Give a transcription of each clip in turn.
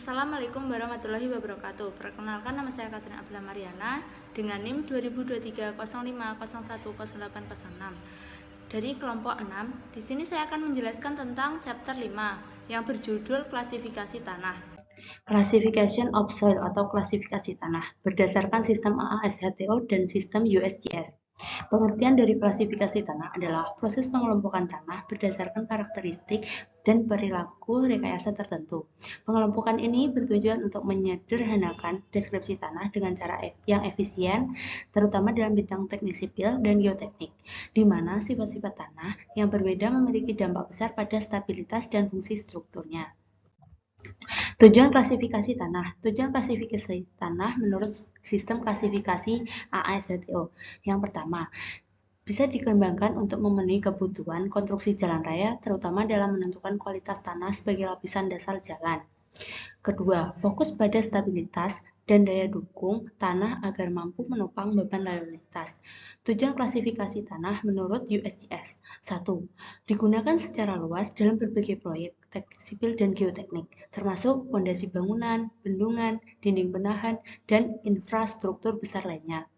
Assalamualaikum warahmatullahi wabarakatuh. Perkenalkan, nama saya Katrina Abdullah Mariana dengan NIM 2023 dari kelompok 6. Di sini saya akan menjelaskan tentang chapter 5 yang berjudul klasifikasi tanah. Classification of soil atau klasifikasi tanah berdasarkan sistem AASHTO dan sistem USGS. Pengertian dari klasifikasi tanah adalah proses pengelompokan tanah berdasarkan karakteristik dan perilaku rekayasa tertentu. Pengelompokan ini bertujuan untuk menyederhanakan deskripsi tanah dengan cara yang efisien, terutama dalam bidang teknik sipil dan geoteknik, di mana sifat-sifat tanah yang berbeda memiliki dampak besar pada stabilitas dan fungsi strukturnya. Tujuan klasifikasi tanah. Tujuan klasifikasi tanah menurut sistem klasifikasi AASHTO. Yang pertama, bisa dikembangkan untuk memenuhi kebutuhan konstruksi jalan raya, terutama dalam menentukan kualitas tanah sebagai lapisan dasar jalan. Kedua, fokus pada stabilitas dan daya dukung tanah agar mampu menopang beban lalu lintas. Tujuan klasifikasi tanah menurut USGS. 1. Digunakan secara luas dalam berbagai proyek teknik sipil dan geoteknik, termasuk fondasi bangunan, bendungan, dinding penahan, dan infrastruktur besar lainnya.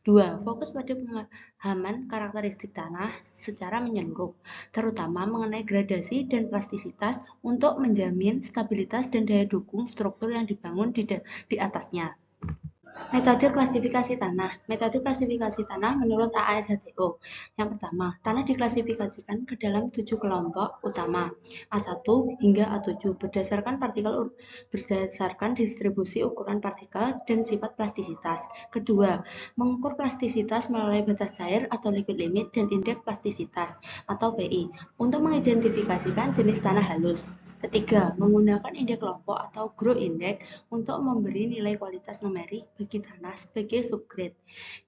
2. Fokus pada pemahaman karakteristik tanah secara menyeluruh, terutama mengenai gradasi dan plastisitas untuk menjamin stabilitas dan daya dukung struktur yang dibangun di atasnya. Metode klasifikasi tanah. Metode klasifikasi tanah menurut AASHTO. Yang pertama, tanah diklasifikasikan ke dalam 7 kelompok utama, A1 hingga A7 berdasarkan distribusi ukuran partikel dan sifat plastisitas. Kedua, mengukur plastisitas melalui batas cair atau liquid limit dan indeks plastisitas atau PI untuk mengidentifikasikan jenis tanah halus. Ketiga, menggunakan indeks kelompok atau grow index untuk memberi nilai kualitas numerik bagi tanah sebagai subgrade.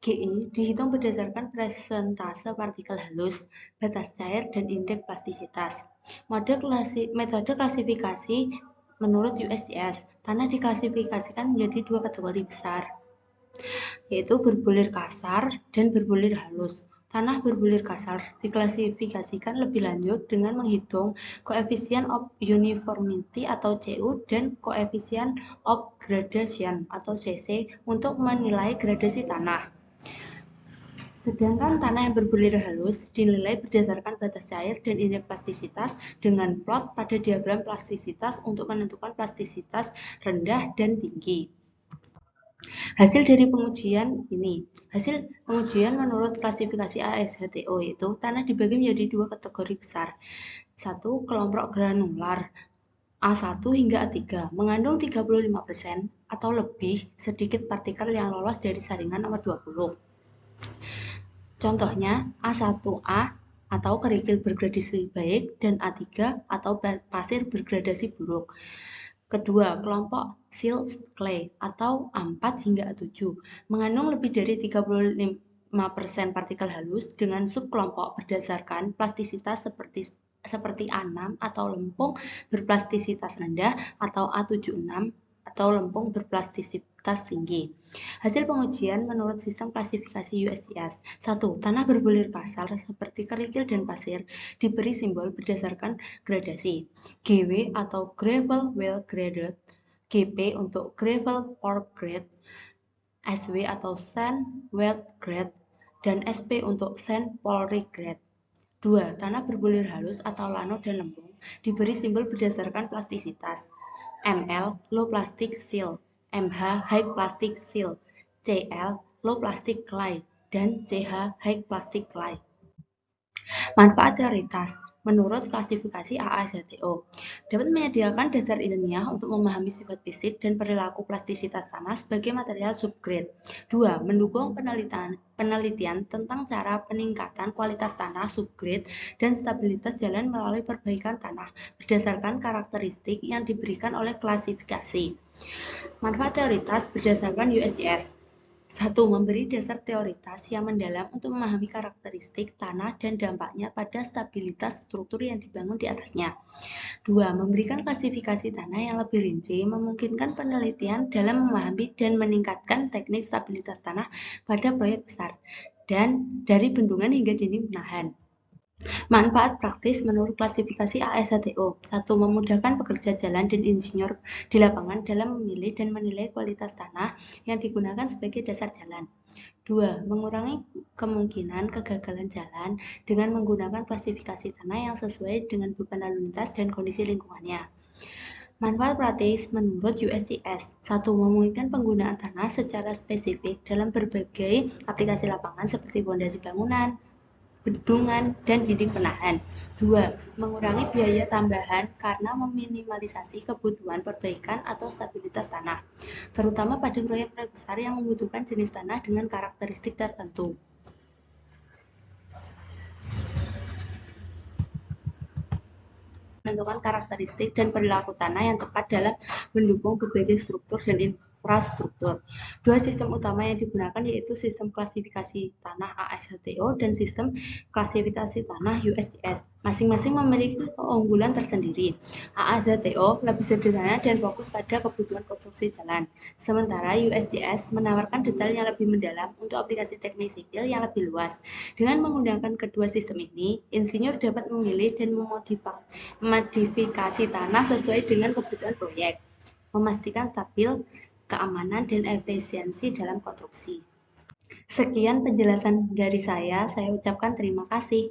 GI dihitung berdasarkan presentase partikel halus, batas cair, dan indeks plastisitas. Metode klasifikasi menurut USGS, tanah diklasifikasikan menjadi 2 kategori besar, yaitu berbulir kasar dan berbulir halus. Tanah berbulir kasar diklasifikasikan lebih lanjut dengan menghitung koefisien of uniformity atau CU dan koefisien of gradation atau CC untuk menilai gradasi tanah. Sedangkan tanah yang berbulir halus dinilai berdasarkan batas cair dan indeks plastisitas dengan plot pada diagram plastisitas untuk menentukan plastisitas rendah dan tinggi. Hasil dari pengujian ini. Hasil pengujian menurut klasifikasi AASHTO yaitu tanah dibagi menjadi 2 kategori besar. 1. Kelompok granular A1 hingga A3 mengandung 35% atau lebih sedikit partikel yang lolos dari saringan nomor 20. Contohnya A1A atau kerikil bergradasi baik dan A3 atau pasir bergradasi buruk. Kedua, kelompok silt clay atau A4 hingga A7 mengandung lebih dari 35% partikel halus dengan subkelompok berdasarkan plastisitas seperti A6 atau lempung berplastisitas rendah atau A76 atau lempung berplastisitas tinggi. Hasil pengujian menurut sistem klasifikasi USGS. 1. Tanah berbulir kasar seperti kerikil dan pasir diberi simbol berdasarkan gradasi. GW atau gravel well graded, GP untuk gravel poor grade, SW atau sand wet grade, dan SP untuk sand poorly grade. 2. Tanah berbulir halus atau lano dan lempung diberi simbol berdasarkan plastisitas. ML low plastic seal, MH high plastic seal, CL low plastic clay, dan CH high plastic clay. Manfaat teoritis menurut klasifikasi AASHTO dapat menyediakan dasar ilmiah untuk memahami sifat fisik dan perilaku plastisitas tanah sebagai material subgrade. 2. Mendukung penelitian tentang cara peningkatan kualitas tanah subgrade dan stabilitas jalan melalui perbaikan tanah berdasarkan karakteristik yang diberikan oleh klasifikasi. Manfaat teoritis berdasarkan USGS. 1. Memberi dasar teoritis yang mendalam untuk memahami karakteristik tanah dan dampaknya pada stabilitas struktur yang dibangun di atasnya. 2. Memberikan klasifikasi tanah yang lebih rinci, memungkinkan penelitian dalam memahami dan meningkatkan teknik stabilitas tanah pada proyek besar, dan dari bendungan hingga dinding penahan. Manfaat praktis menurut klasifikasi ASHTO. 1. Memudahkan pekerja jalan dan insinyur di lapangan dalam memilih dan menilai kualitas tanah yang digunakan sebagai dasar jalan. 2. Mengurangi kemungkinan kegagalan jalan dengan menggunakan klasifikasi tanah yang sesuai dengan beban lalu lintas dan kondisi lingkungannya. Manfaat praktis menurut USGS. 1. Memungkinkan penggunaan tanah secara spesifik dalam berbagai aplikasi lapangan seperti fondasi bangunan, bendungan, dan dinding penahan. 2. Mengurangi biaya tambahan karena meminimalisasi kebutuhan perbaikan atau stabilitas tanah, terutama pada proyek-proyek besar yang membutuhkan jenis tanah dengan karakteristik tertentu. Menentukan karakteristik dan perilaku tanah yang tepat dalam mendukung berbagai struktur dan infrastruktur. Dua sistem utama yang digunakan yaitu sistem klasifikasi tanah ASHTO dan sistem klasifikasi tanah USGS. Masing-masing memiliki keunggulan tersendiri. ASHTO lebih sederhana dan fokus pada kebutuhan konstruksi jalan, sementara USGS menawarkan detail yang lebih mendalam untuk aplikasi teknik sipil yang lebih luas. Dengan menggunakan kedua sistem ini, insinyur dapat memilih dan memodifikasi tanah sesuai dengan kebutuhan proyek, memastikan stabil, keamanan, dan efisiensi dalam konstruksi. Sekian penjelasan dari saya ucapkan terima kasih.